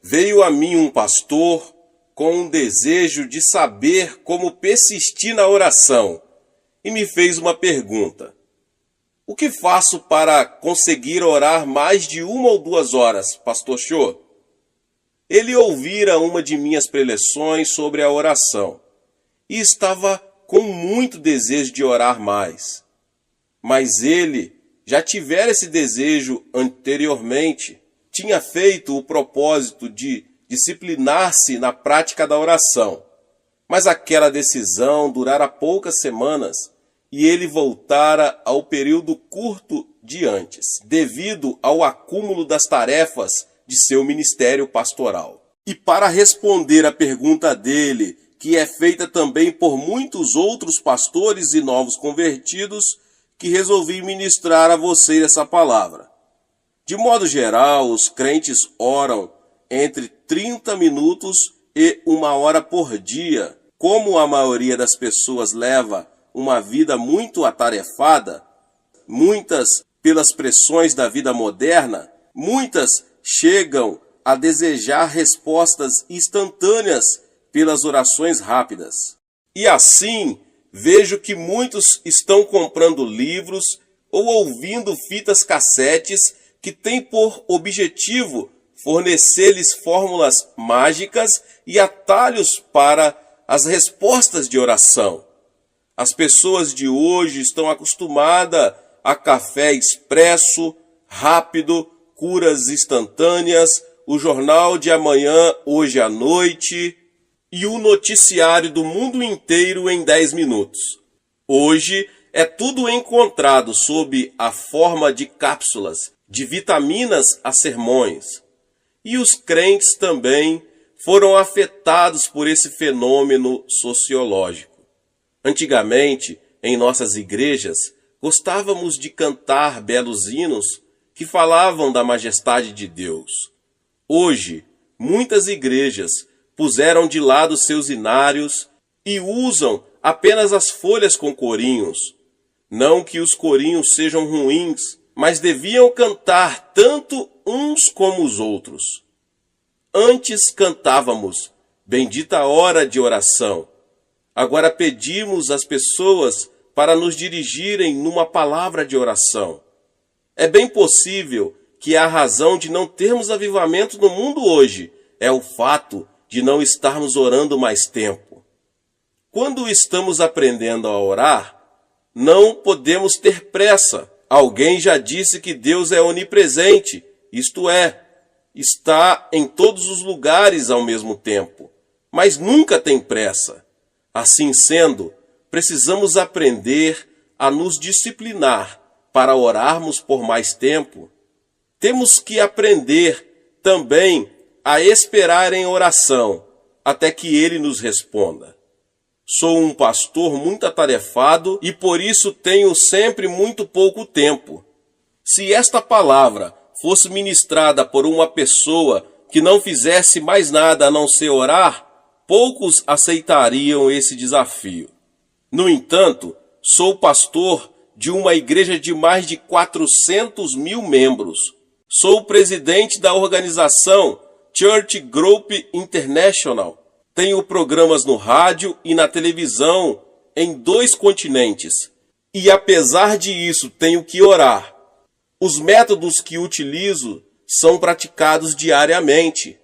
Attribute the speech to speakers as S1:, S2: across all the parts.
S1: Veio a mim um pastor com um desejo de saber como persistir na oração e me fez uma pergunta: o que faço para conseguir orar mais de 1 ou 2 horas, Pastor Cho? Ele ouvira uma de minhas preleções sobre a oração e estava com muito desejo de orar mais. Mas ele já tivera esse desejo anteriormente, tinha feito o propósito de disciplinar-se na prática da oração. Mas aquela decisão durara poucas semanas e ele voltara ao período curto de antes, devido ao acúmulo das tarefas de seu ministério pastoral. E para responder à pergunta dele, que é feita também por muitos outros pastores e novos convertidos, que resolvi ministrar a vocês essa palavra. De modo geral, os crentes oram entre 30 minutos e 1 hora por dia. Como a maioria das pessoas leva uma vida muito atarefada, muitas pelas pressões da vida moderna, muitas chegam a desejar respostas instantâneas pelas orações rápidas. E assim, vejo que muitos estão comprando livros ou ouvindo fitas cassetes que têm por objetivo fornecer-lhes fórmulas mágicas e atalhos para as respostas de oração. As pessoas de hoje estão acostumadas a café expresso, rápido, curas instantâneas, o jornal de amanhã, hoje à noite, e o noticiário do mundo inteiro em 10 minutos. Hoje é tudo encontrado sob a forma de cápsulas, de vitaminas a sermões. E os crentes também foram afetados por esse fenômeno sociológico. Antigamente, em nossas igrejas, gostávamos de cantar belos hinos que falavam da majestade de Deus. Hoje, muitas igrejas puseram de lado seus hinários e usam apenas as folhas com corinhos. Não que os corinhos sejam ruins, mas deviam cantar tanto uns como os outros. Antes cantávamos bendita hora de oração. Agora pedimos às pessoas para nos dirigirem numa palavra de oração. É bem possível que a razão de não termos avivamento no mundo hoje é o fato de não estarmos orando mais tempo. Quando estamos aprendendo a orar, não podemos ter pressa. Alguém já disse que Deus é onipresente, isto é, está em todos os lugares ao mesmo tempo, mas nunca tem pressa. Assim sendo, precisamos aprender a nos disciplinar para orarmos por mais tempo. Temos que aprender também a esperar em oração até que Ele nos responda. Sou um pastor muito atarefado e por isso tenho sempre muito pouco tempo. Se esta palavra fosse ministrada por uma pessoa que não fizesse mais nada a não ser orar, poucos aceitariam esse desafio. No entanto, sou pastor de uma igreja de mais de 400 mil membros. Sou presidente da organização Church Group International. Tenho programas no rádio e na televisão em 2 continentes. E apesar disso, tenho que orar. Os métodos que utilizo são praticados diariamente.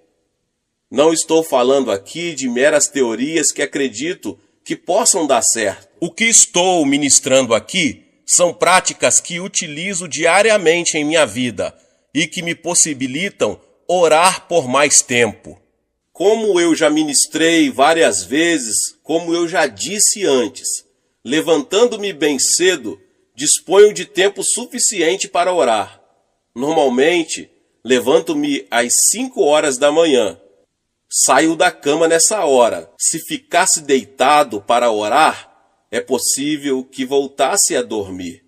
S1: Não estou falando aqui de meras teorias que acredito que possam dar certo. O que estou ministrando aqui são práticas que utilizo diariamente em minha vida e que me possibilitam orar por mais tempo. Como eu já ministrei várias vezes, como eu já disse antes, levantando-me bem cedo, disponho de tempo suficiente para orar. Normalmente, levanto-me às 5 horas da manhã. Saio da cama nessa hora. Se ficasse deitado para orar, é possível que voltasse a dormir.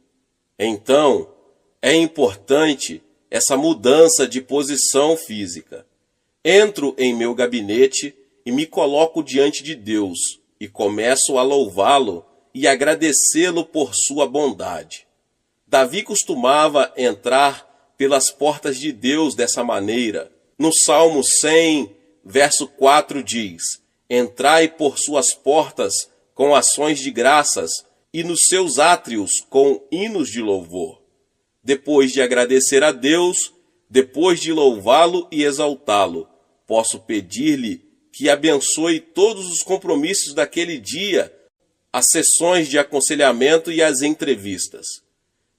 S1: Então, é importante essa mudança de posição física. Entro em meu gabinete e me coloco diante de Deus e começo a louvá-lo e agradecê-lo por sua bondade. Davi costumava entrar pelas portas de Deus dessa maneira. No Salmo 100, verso 4 diz: Entrai por suas portas com ações de graças e nos seus átrios com hinos de louvor. Depois de agradecer a Deus, depois de louvá-lo e exaltá-lo, posso pedir-lhe que abençoe todos os compromissos daquele dia, as sessões de aconselhamento e as entrevistas.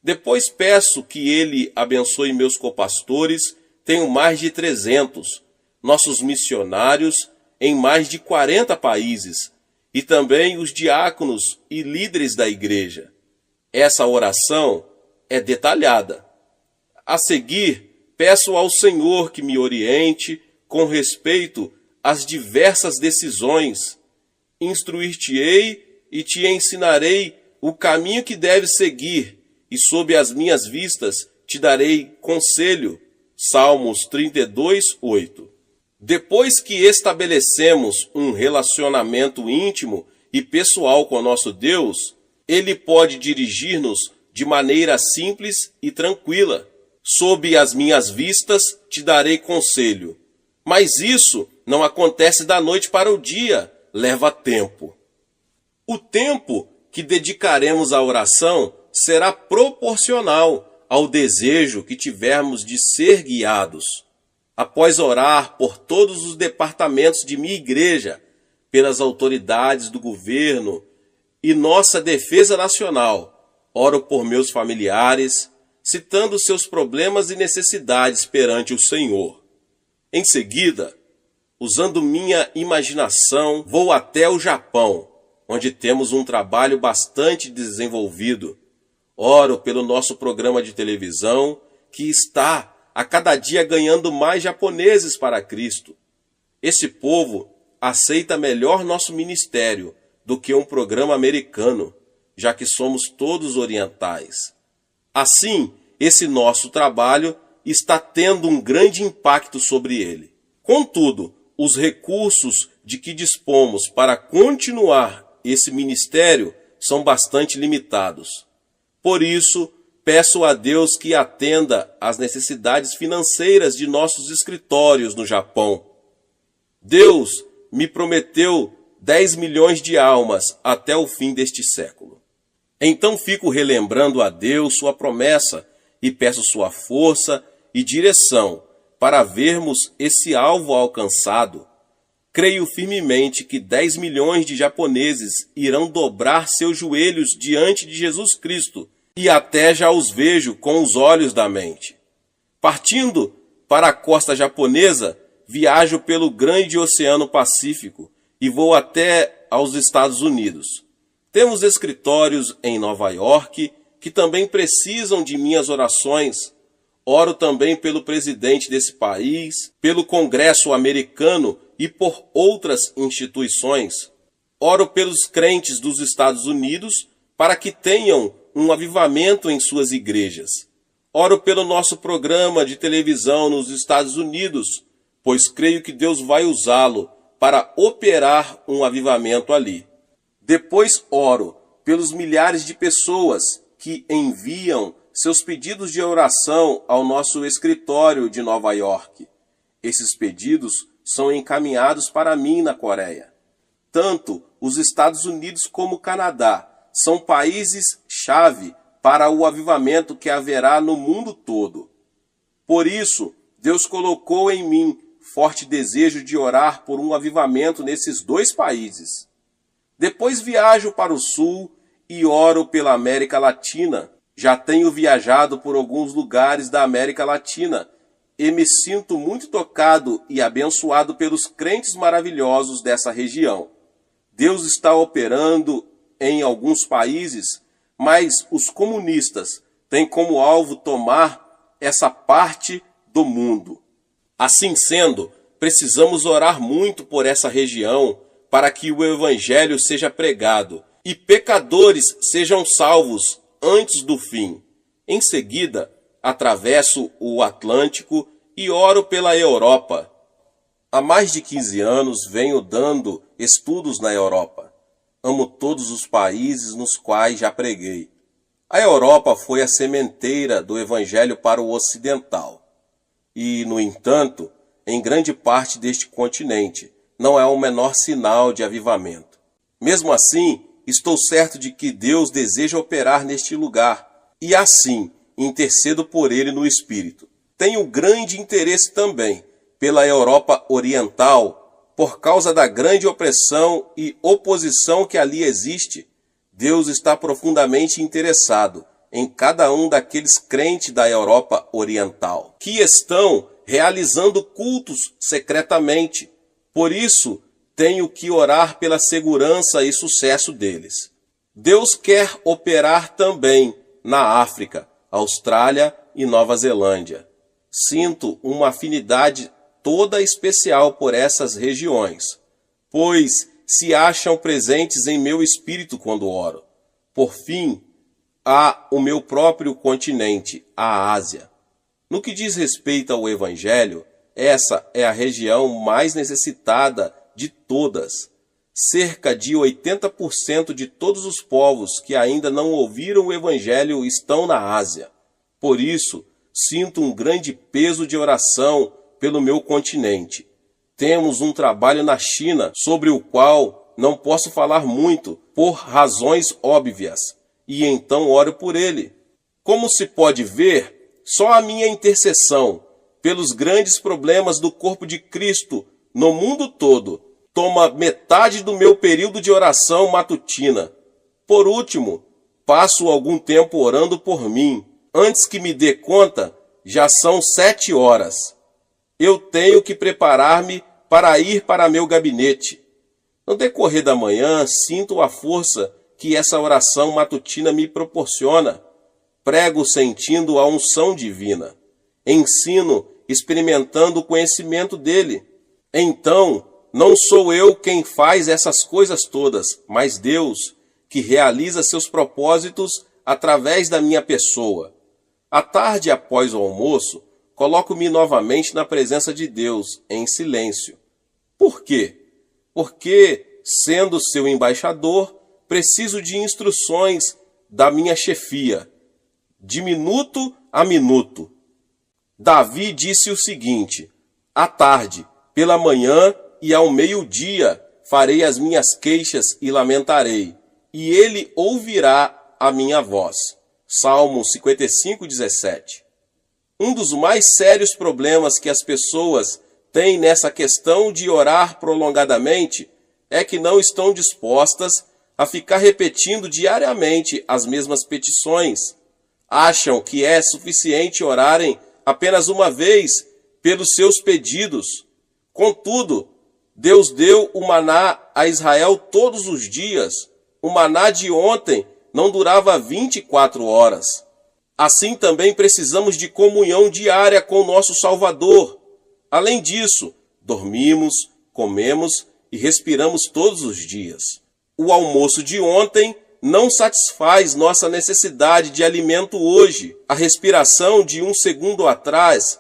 S1: Depois peço que ele abençoe meus copastores, tenho mais de 300, nossos missionários em mais de 40 países, e também os diáconos e líderes da igreja. Essa oração é detalhada. A seguir, peço ao Senhor que me oriente com respeito às diversas decisões. Instruir-te-ei e te ensinarei o caminho que deves seguir, e sob as minhas vistas te darei conselho. Salmos 32, 8. Depois que estabelecemos um relacionamento íntimo e pessoal com nosso Deus, Ele pode dirigir-nos de maneira simples e tranquila. Sob as minhas vistas te darei conselho. Mas isso não acontece da noite para o dia, leva tempo. O tempo que dedicaremos à oração será proporcional ao desejo que tivermos de ser guiados. Após orar por todos os departamentos de minha igreja, pelas autoridades do governo e nossa defesa nacional, oro por meus familiares, citando seus problemas e necessidades perante o Senhor. Em seguida, usando minha imaginação, vou até o Japão, onde temos um trabalho bastante desenvolvido. Oro pelo nosso programa de televisão, que está a cada dia ganhando mais japoneses para Cristo. Esse povo aceita melhor nosso ministério do que um programa americano, já que somos todos orientais. Assim, esse nosso trabalho está tendo um grande impacto sobre ele. Contudo, os recursos de que dispomos para continuar esse ministério são bastante limitados. Por isso, peço a Deus que atenda às necessidades financeiras de nossos escritórios no Japão. Deus me prometeu 10 milhões de almas até o fim deste século. Então fico relembrando a Deus sua promessa e peço sua força e direção para vermos esse alvo alcançado. Creio firmemente que 10 milhões de japoneses irão dobrar seus joelhos diante de Jesus Cristo, e até já os vejo com os olhos da mente. Partindo para a costa japonesa, viajo pelo grande Oceano Pacífico e vou até aos Estados Unidos. Temos escritórios em Nova York que também precisam de minhas orações. Oro também pelo presidente desse país, pelo Congresso americano e por outras instituições. Oro pelos crentes dos Estados Unidos para que tenham um avivamento em suas igrejas. Oro pelo nosso programa de televisão nos Estados Unidos, pois creio que Deus vai usá-lo para operar um avivamento ali. Depois oro pelos milhares de pessoas que enviam seus pedidos de oração ao nosso escritório de Nova York. Esses pedidos são encaminhados para mim na Coreia. Tanto os Estados Unidos como o Canadá são países-chave para o avivamento que haverá no mundo todo. Por isso, Deus colocou em mim forte desejo de orar por um avivamento nesses dois países. Depois viajo para o sul e oro pela América Latina. Já tenho viajado por alguns lugares da América Latina e me sinto muito tocado e abençoado pelos crentes maravilhosos dessa região. Deus está operando em alguns países, mas os comunistas têm como alvo tomar essa parte do mundo. Assim sendo, precisamos orar muito por essa região para que o evangelho seja pregado e pecadores sejam salvos antes do fim. Em seguida, atravesso o Atlântico e oro pela Europa. Há mais de 15 anos venho dando estudos na Europa. Amo todos os países nos quais já preguei. A Europa foi a sementeira do Evangelho para o ocidental. E, no entanto, em grande parte deste continente. Não é o menor sinal de avivamento. Mesmo assim, estou certo de que Deus deseja operar neste lugar, e assim intercedo por ele no Espírito. Tenho grande interesse também pela Europa Oriental, por causa da grande opressão e oposição que ali existe. Deus está profundamente interessado em cada um daqueles crentes da Europa Oriental, que estão realizando cultos secretamente. Por isso, tenho que orar pela segurança e sucesso deles. Deus quer operar também na África, Austrália e Nova Zelândia. Sinto uma afinidade toda especial por essas regiões, pois se acham presentes em meu espírito quando oro. Por fim, há o meu próprio continente, a Ásia. No que diz respeito ao Evangelho, essa é a região mais necessitada de todas. Cerca de 80% de todos os povos que ainda não ouviram o Evangelho estão na Ásia. Por isso, sinto um grande peso de oração pelo meu continente. Temos um trabalho na China sobre o qual não posso falar muito, por razões óbvias, e então oro por ele. Como se pode ver, só a minha intercessão pelos grandes problemas do corpo de Cristo no mundo todo toma metade do meu período de oração matutina. Por último, passo algum tempo orando por mim. Antes que me dê conta, já são 7 horas. Eu tenho que preparar-me para ir para meu gabinete. No decorrer da manhã, sinto a força que essa oração matutina me proporciona. Prego sentindo a unção divina. Ensino experimentando o conhecimento dele. Então, não sou eu quem faz essas coisas todas, mas Deus, que realiza seus propósitos através da minha pessoa. À tarde, após o almoço, coloco-me novamente na presença de Deus, em silêncio. Por quê? Porque, sendo seu embaixador, preciso de instruções da minha chefia, de minuto a minuto. Davi disse o seguinte: à tarde, pela manhã e ao meio-dia farei as minhas queixas e lamentarei, e ele ouvirá a minha voz. Salmo 55:17. Um dos mais sérios problemas que as pessoas têm nessa questão de orar prolongadamente é que não estão dispostas a ficar repetindo diariamente as mesmas petições. Acham que é suficiente orarem apenas uma vez pelos seus pedidos. Contudo, Deus deu o maná a Israel todos os dias. O maná de ontem não durava 24 horas. Assim também precisamos de comunhão diária com o nosso Salvador. Além disso, dormimos, comemos e respiramos todos os dias. O almoço de ontem não satisfaz nossa necessidade de alimento hoje. A respiração de um segundo atrás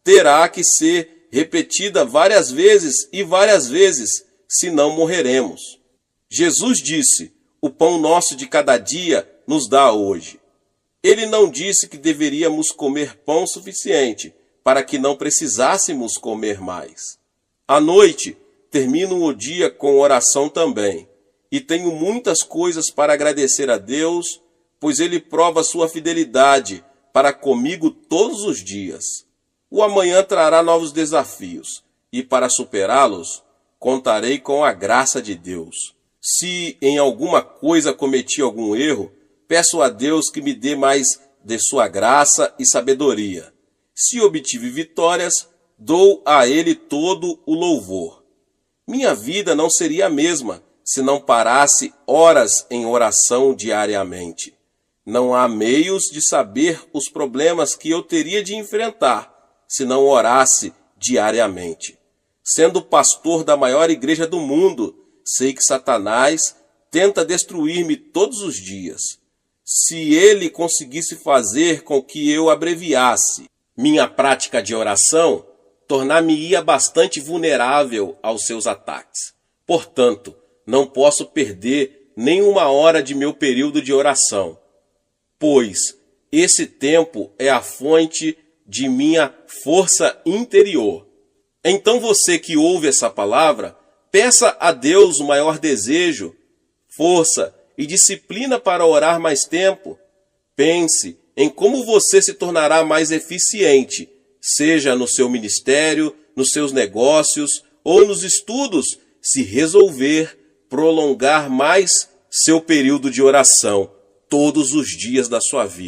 S1: terá que ser repetida várias vezes, senão morreremos. Jesus disse: o pão nosso de cada dia nos dá hoje. Ele não disse que deveríamos comer pão suficiente para que não precisássemos comer mais. À noite, termino o dia com oração também, e tenho muitas coisas para agradecer a Deus, pois Ele prova sua fidelidade para comigo todos os dias. O amanhã trará novos desafios, e para superá-los, contarei com a graça de Deus. Se em alguma coisa cometi algum erro, peço a Deus que me dê mais de sua graça e sabedoria. Se obtive vitórias, dou a Ele todo o louvor. Minha vida não seria a mesma se não parasse horas em oração diariamente. Não há meios de saber os problemas que eu teria de enfrentar se não orasse diariamente. Sendo pastor da maior igreja do mundo, sei que Satanás tenta destruir-me todos os dias. Se ele conseguisse fazer com que eu abreviasse minha prática de oração, tornar-me-ia bastante vulnerável aos seus ataques. Portanto, não posso perder nenhuma hora de meu período de oração, pois esse tempo é a fonte de minha força interior. Então você que ouve essa palavra, peça a Deus o maior desejo, força e disciplina para orar mais tempo. Pense em como você se tornará mais eficiente, seja no seu ministério, nos seus negócios ou nos estudos, se resolver prolongar mais seu período de oração todos os dias da sua vida.